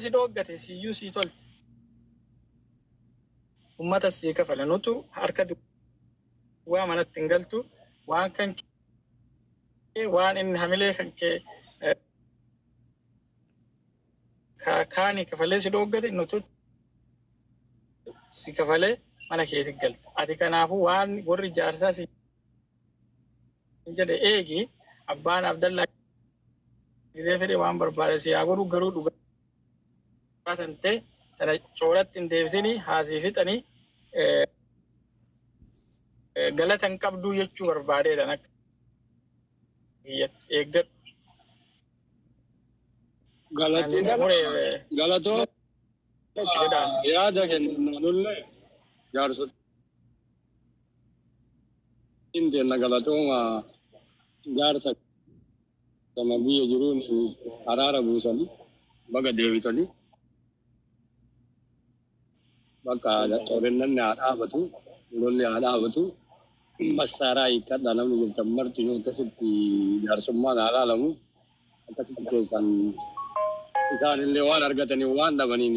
si dhoggate siyyuu si tolti. Ummata si kafalanutu harka duwwaa manatti hin galtu waan kan waan inni hamilee kan kee kaani kafalee si dhoggate nutu si kafalee mana keetti galta. Ati kanaafuu waan warri jaarsaa si jedhe eegi abbaan Abdallaa gizee fedhe waan barbaade si haa godhu garuu dhugaa tantee tana cooratti hin deebisanii haasii fixanii galatan qabduu jechuu barbaadee tan akka biyyatti eeggadhu. Galatoo yaada kennanullee jaarsota indeena galatooma jaarsa sama biyya jiruun araara buusanii baga deebitanii bakka xoorinnan haa dhaabatu lolli haa dhaabatu masaaraa hiikkadha namni jirtan martinuu akkasitti jaarsummaan haa ilaalamu akkasitti keessan isaan illee waan argatanii waan dhabaniin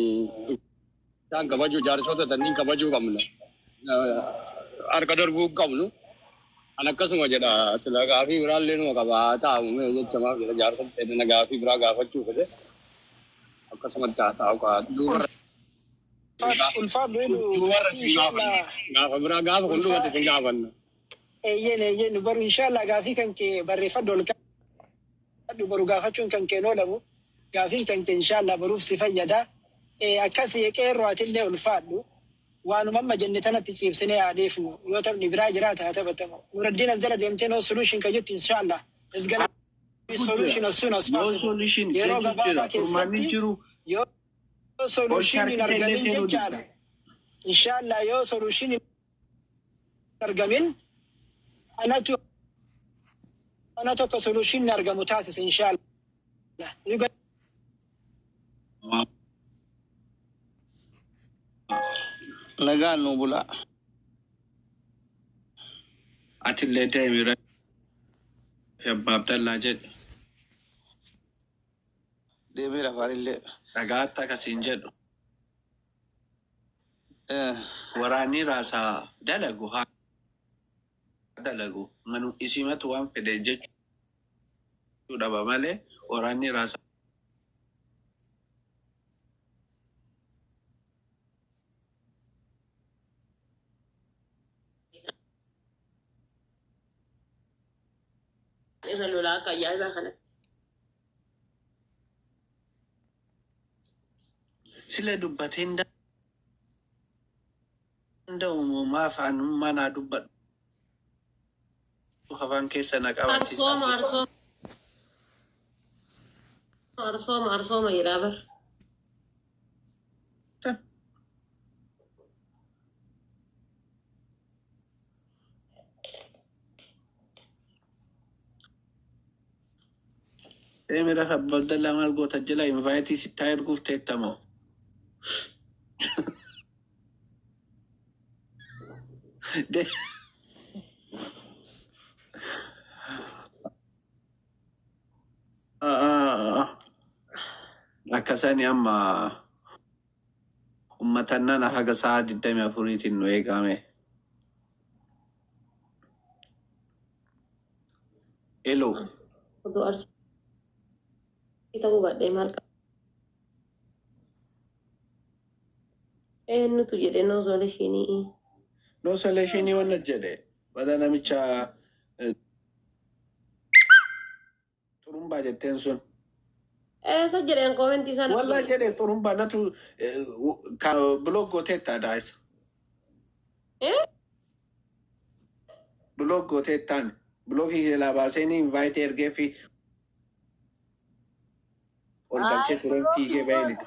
isaan kabajuu jaarsota tanniin kabajuu qabna harka darbuu qabnu an akkasuma jedha sila gaafii biraallee numa qabaa taa'ume jechamaaf jedha jaarsota ta'edana gaafii biraa gaafachuu fedhe akkasumatti haa taa'u kaa duuba gaafa biraa gaafa kun dhumate sin gaafanna. Eeyyen baru inshallah gaafii kan kee barreeffadhu ol kadhu baru gaafachuun kan kee noolamu gaafiin kan kee inshallah baruuf si fayyada. Akkas qeerroo atillee ulfaadhu waanuma amma jenne tanatti ciibsinee adeefnu yoo taphni biraa jiraata haa taphatamu. Nuraddiin as jala deemtee no solution kan jettu inshallah is gonna be solution as soon as possible. Yeroo gabaabaa keessatti yoo solution hin argamin jechaadha. Inshallah yoo solution hin argamin anatu akka solution hin argamu taasisa inshallah. Nagaan nu bula. Atillee deemira Abbaa Abdallaa jedhe. Deemira afaanillee. Dhagaatti akkasiin jedhu. Waraanni raasaa dalagu haa dalagu manu isimatu waan fedhe jechuu dhaba malee waraanni raasaa isa lolaa akka ajaa'ibaa kanatti. Sila dubbateen danda'u afaan manaa dubbadhu. Afaan keessa naqabaatti. Arsooma jedhaa bar. Deemira Abbaa Abdallaa maal goota jala invaayitii sittaa erguuf teettamoo. Akkasani amma uummatannan haga sa'a 24tiin nu eegame. Elo. Oduu arsii ta'uu baadhee maal qaba? Eenyutu jedhee no solutionii? No solutionii wanna jedhe wada namicha xurumbaa jetteen sun. Esa jedheen komentii sana. Wallah jedhe xurumbaa natu blog gooteetta daa'isa. Blog gooteettaan blogii keessaa baasanii invite ergee fi ol galchee turan fiigee baay'initi.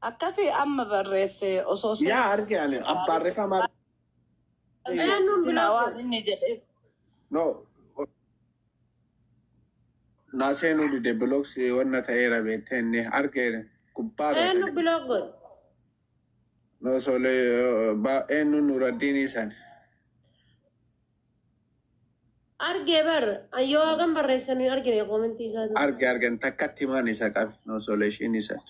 Akkasii amma barreesse osoo yaa arge ani abbaarrefamaa. Sinaa waan inni jedheef. No. Naaseenuu dide blogsi wanna ta'eera beektenne argeere gubbaadha. Eenyu blog godhu? No sole eenyu Nuraddiin isaan. Argee bar yoo hagam barreessanii argine komentii isaa. Argen takkatti maan isa qabe no solution isaan.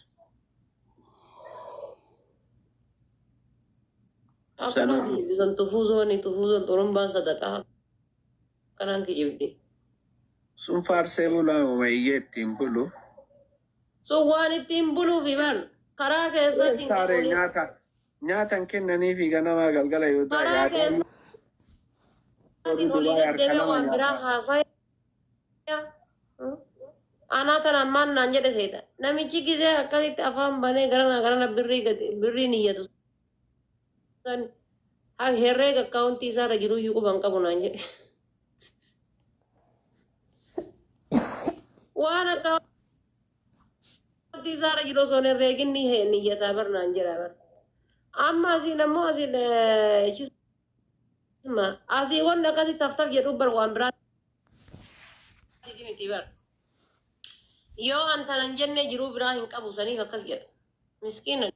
أكنا بيزن تفوزون طرمبان صدقة كنان كيجبدي sun faarsee bulaa umayyee ittiin bulu. so waan ittiin buluu fi bar karaa keessatti Saaree nyaatan kennanii fi ganama galgala yoo ta'e karaa keessatti olii deddeebi'ee waan biraa haasaya anaa tanaan maal naan jedhe seeta namichi gisee akkasitti afaan banee garana birrii niyyatu san herreega akkaawuntii isaarra jiru iyyuu quban qabu naan jedhe waan akkaawuntii isaarra jiru osoo herreegin niyyataa bar naan jedha bar amma asiin ammoo asiin asii wanni akkasitti haftaf jedhu bar waan biraa miti bar yoo antanan jenne jiruu biraa hin qabu saniif akkas jedha miskiina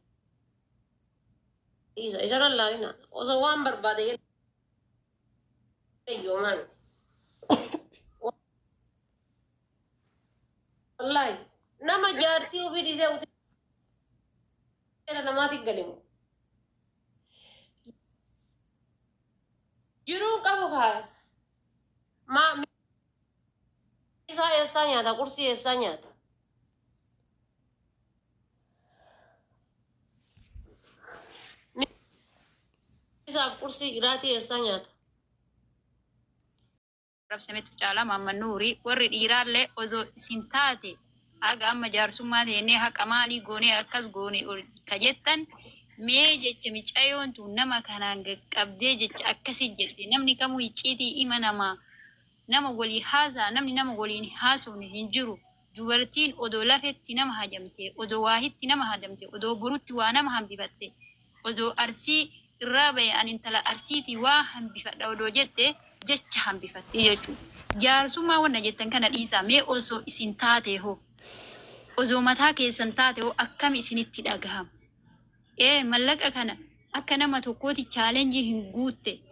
isarran laalina osoo waan barbaade yoomaa miti wallahi nama jaartii ofii dhisee utee namaatiif galimu jiruu qabu kaa maa isaa eessaa nyaata qursii eessaa nyaata isaaf qursii iraatii eessaa nyaata rabsametu caalaa maammannuuri warri dhiiraallee osoo isin taate haga amma jaarsummaa teennee haqa maalii goonee akkas goone ol kajettan mee jecha miccayoontu nama kanaan qaqqabdee jecha akkasi jedhe namni kamuu icciitii ima nama walii haasaa namni nama waliin haasofne hin jiru dubartiin odoo lafetti nama hajamte odoo waahitti nama hajamte odoo borutti waa nama hambifatte odoo arsii irraa ba'e an intala arsiitii waa hambifadha odoo jette jecha hambifatte jechuudha. Jaarsummaa wanna jettan kana dhiisaa mee osoo isin taate hoo osoo mataa keessan taate hoo akkam isinitti dhagahama. Mallaqa kana akka nama tokkooti chaalenjii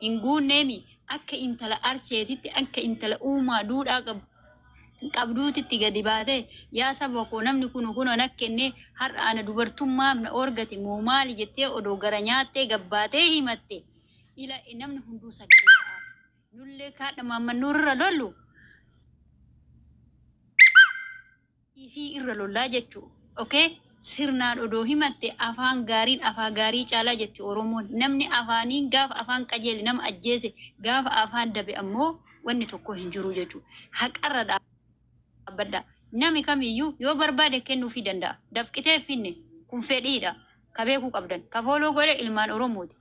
hin guunneemi akka intala arseetitti akka intala uumaa duudhaa qabduutitti gadi baate yaa saba koo namni kun nakkenne har'a ana dubartummaa na orgate moo maali jettee odoo gara nyaattee gabbaatee himatte ila namni hunduu sagalee ta'aaf nullee kaadha maammannuurra lollu isii irra lollaa jechuu okay sirnaan odoo himatte afaan gaarii caalaa jetti Oromoon namni afaaniin gaafa afaan qajeeli nama ajjeese gaafa afaan dabe ammoo wanni tokko hin jiru jechuudha. Haqarra dhaabbadha. Nami kamiyyuu yoo barbaade kennuufii danda'a. Dafqitee finne kun fedhiidha. Ka beekuu qabdan. Ka fooloo godhe ilmaan Oromooti.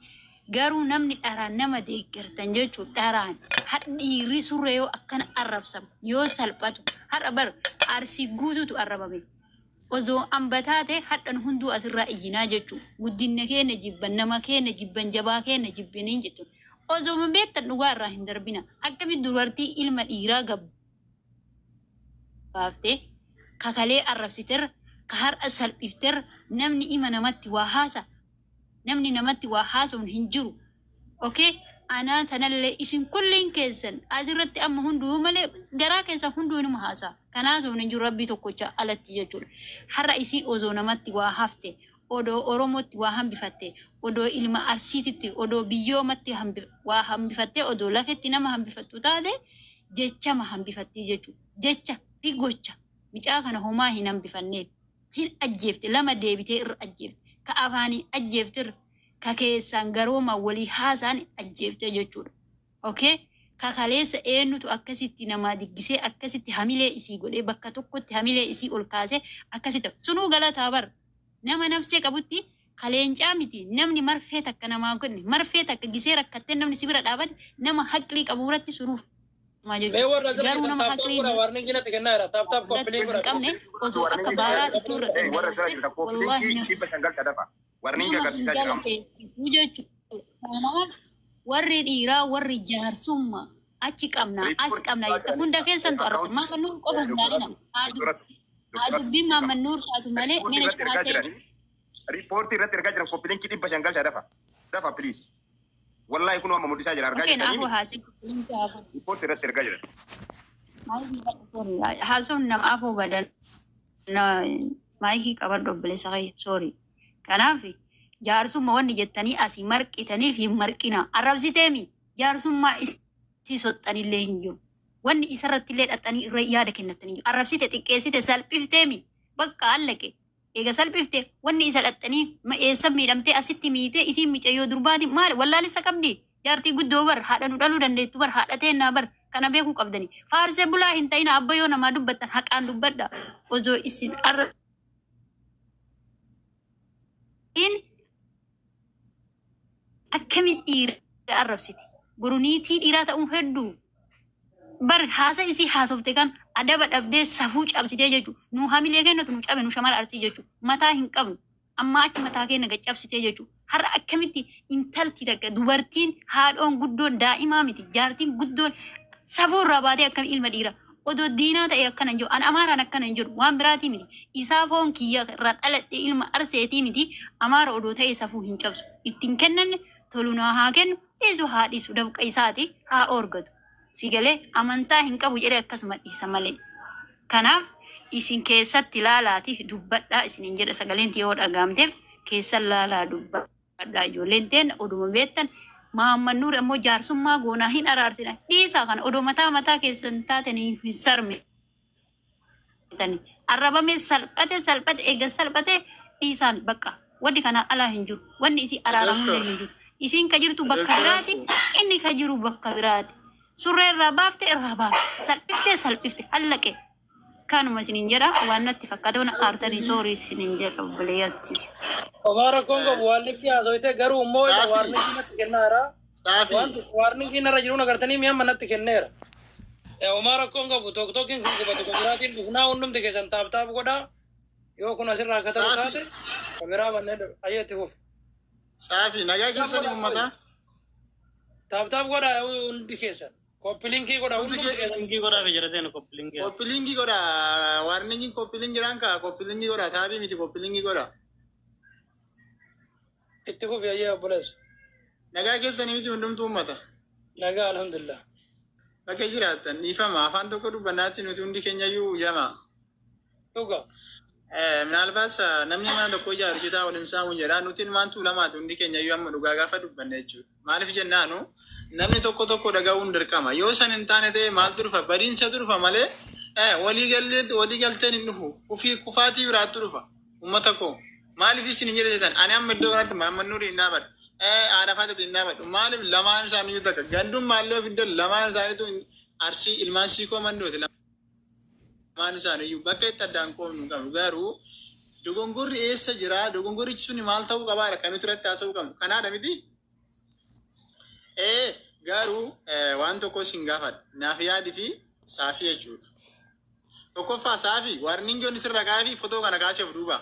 Garuu namni dharaan nama deeggartan jechuudha. Dharaan hadhiirri surree yoo akkana arrabsamu yoo salphatu har'a bar arsii guutuutu arrabame. Osoo ambataate hadhan hunduu asirraa iyyinaa jechuudha. Guddinna keenya jibban nama keenya jibban jabaa keenya jibbaniin jechuudha. Osoo mambeettan dhugaa irraa hin darbina. Akkamitti dubartii ilma dhiiraa gabbaaftee kakalee arrabsiteerra ka har'a salphifteerra namni ima namatti waa haasa. Namni namatti waa haasa'uun hin jiru. Okay? Anaa tanallee isin kulliin keessan asirratti amma hunduu malee garaa keessan hunduu nima haasaa. Kanaaf hin jiru rabbii tokkocha alatti jechuudha. Har'a isin osoo namatti waa hafte, odoo Oromootti waa hambifatte, odoo ilma Arsiititti, odoo biyyoomatti waa hambifatte, odoo lafetti nama hambifattu taate jechama hambifattee jechuudha. Jecha fi gocha micaa kana homaa hin hambifanneef hin ajjeefte lama deebitee irra ajjeefte. Ka afaanii ajjeefte ka keessaan garooma walii haasaan ajjeefte jechuudha. Okay? Kakaleessa eenyutu akkasitti namaa diggisee akkasitti hamilee isii godhee bakka tokkotti hamilee isii ol kaasee akkasitti sunuu galataa bar nama nafsee qabutti kaleencaa miti namni marfee takka namaa godhe marfee takka gisee rakkattee namni si bira dhaabate nama haqlii qabu irratti sunuuf garuu nama haqlii qabne osoo akka baaraatti turre wallaahi warri dhiiraa warri jaarsummaa achi qabnaa as qabnaa jetta hunda keessantu arrabsa maammannuur qofa hin laalina haadubbiin maammannuur taatu malee mina jiraatee riippoortii irratti ergaa jiran koppiliinki 500 dafa please wallahi kun amma mul'isaa jira argaa jirtanii riippoortii irratti ergaa jiran haasofni nama afoo badan maayikii qabadhu obboleessa kayya sorry kanaaf jaarsummaa wanni jettanii asii marqitanii fi marqina arrabsiteemi jaarsummaa isii soxxanillee hin jiru. Wanni isarratti illee dhaxxanii irra yaada kennatanii jiru. Arrabsite xiqqeessite salphifteemi bakka allaqe. Eega salphifte wanni isa dhaxxanii eessa miidhamtee asitti miite isiin micayyoo durbaati maali wallaalisa qabdi. Jaartii guddoo bar haadha nu dhaluu dandeettu bar haadha teennaa bar kana beekuu qabdani. Faarsee bulaa hin ta'ina abbayyoo namaa dubbattan haqaan dubbadha. Osoo isin akkamitti dhiira arrabsiti. Boruniitii dhiiraa ta'uun hedduu. Bar haasa isii haasofte kan adaba dhabdee safuu cabsitee jechuudha. Nu hamilee kennatu nu cabe nu shamara arsii jechuudha. Mataa hin qabnu. Amma achi mataa keenya gaccabsitee jechuudha. Har'a akkamitti intalti takka dubartiin haadhoon guddoon daa'imaa miti. Jaartiin guddoon safuu irraa baatee akkam ilma dhiira. Odoo diinaa ta'e akkana hin jiru. An amaaraan akkana hin jiru. Waan biraatii miti. Isaa foon kiyya irraa dhaladhee ilma arseetii miti. Amaara odoo ta'e safuu hin cabsu. Ittiin kennanne tolunaa haa kennu. Dhiisu haa dhiisu. Dafqa isaati haa orgatu. Sigalee amantaa hin qabu jedhee akkasuma dhiisa malee. Kanaaf isin keessatti laalaati dubbadhaa isiniin jedha sagaleen yoo dhagaamteef keessa laalaa dubbadhaa ijoolleen teen oduma beektan Maamman Nuur ammoo jaarsummaa goonaa hin araarsina. Dhiisaa kana odoo mataa keessan taatanii hin sarme. Arrabame salphate eega salphate dhiisaan bakka. Wanni kana alaa hin jiru. Wanni isin araaramullee hin jiru. Isin ka jirtu bakka biraati inni ka jiru bakka biraati. Surree irraa baafte irraa baafte salphifte hallaqe. Kanuma isiniin jedha waan natti fakkaate waan aartanii soorii isiniin jedha obboleeyyaatti. Omara Kongo waaliki haasofte garuu immoo warningii natti kennaara. Warningii narra jiru nagartanii mi'a manatti kenneera. Omara Kongo tokkokin kun gubatu kabiraatiin dhufnaa hundumti keessan taaptaap godhaa. Yoo kun asirraa akka ta'u taate kabiraa manneen ayyeetti fuuf. Saafi nagaa keessanii uummataa. Taaptaap godhaa hundi keessan. Koppilingi goda koppilingi goda bejerate koppilingi. Koppilingi goda warningi koppilingi ranka koppilingi goda thabi miti koppilingi goda. Itti kufi ayya boles. Nagaa keessanii miti hundumtu ummata. Nagaa alhamdulillah. Bakka jiraatan ifama afaan tokko dubbanaatti nuti hundi keenya iyyuu jama. Dhuga. Minaalbaas namni mana tokko ijaaru jitaa waliin saamu jedha nuti ilmaantu lamaatu hundi keenya iyyuu amma dhugaa gaafa dubbanne jechuudha. Maaliif jennaanu namni tokko dhagahuun dirqama yoo san hin taane ta'e maaltu dhufa badiinsa dhufa malee walii galteen hin dhufu ufii kufaatii biraattu dhufa ummata koo maaliif isin hin jedhetan ani amma iddoo kanatti Maamman Nuur hin dhaabadhu haadha faatati hin dhaabadhu maaliif lamaan isaanii takka ganduun maallee of iddoo lamaan isaaniitu arsii ilmaan siikoo mandooti lamaan isaanii bakka itti addaan qoomnu qabnu garuu dogongorri eessa jira dogongorrichi suni maal ta'uu qabaadha kan nuti irratti haasa'uu qabnu kanaadha miti. Garuu waan tokko sin gaafadha. Naaf yaadi fi saafii jechuudha. Tokkoffaa saafii warningoonni sirra kaafii fotoo kana kaasuuf duuba.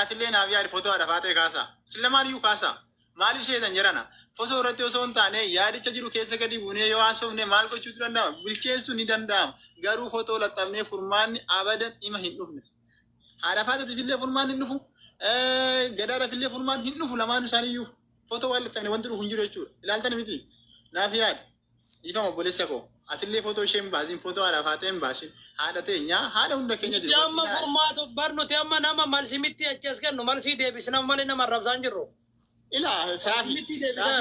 Atillee naaf yaadi fotoo haadha faatee kaasaa. Silla maaliyyuu kaasaa. Maaliif seetan jedhana. Fotoo irratti osoo hin taane yaadicha jiru keessa gadi buunee yoo haasofne maal gochuutu danda'ama. Bilcheessuu ni danda'ama. Garuu fotoo laxxabnee furmaanni abadan dhima hin dhufne. Haadha faatatiif illee furmaanni hin dhufu. Gadaadhaaf illee furmaanni hin dhufu lamaan isaaniiyyuu. Foto wal tane wanti dhufu hin jiru jechuudha. Ilaaltani miti. Naaf yaad. Ifama obboleessa koo. Atillee foto ishee hin baasin foto haadha faatee hin baasin. Haadha teenyaa haadha hunda keenya jiru. Amma furmaatu barnuti amma nama malsi miti achas kennu malsi deebisna malee nama arrabsaan jirru. Ilaa saafi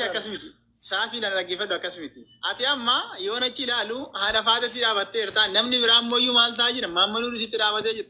akkas miti. Saafi lana dhaggeeffadhu akkas miti. Ati amma yoo nachi ilaalu haadha faatatti dhaabattee jirta namni biraa ammoo maal ta'aa jira Maamman Nuur sitti dhaabatee jira.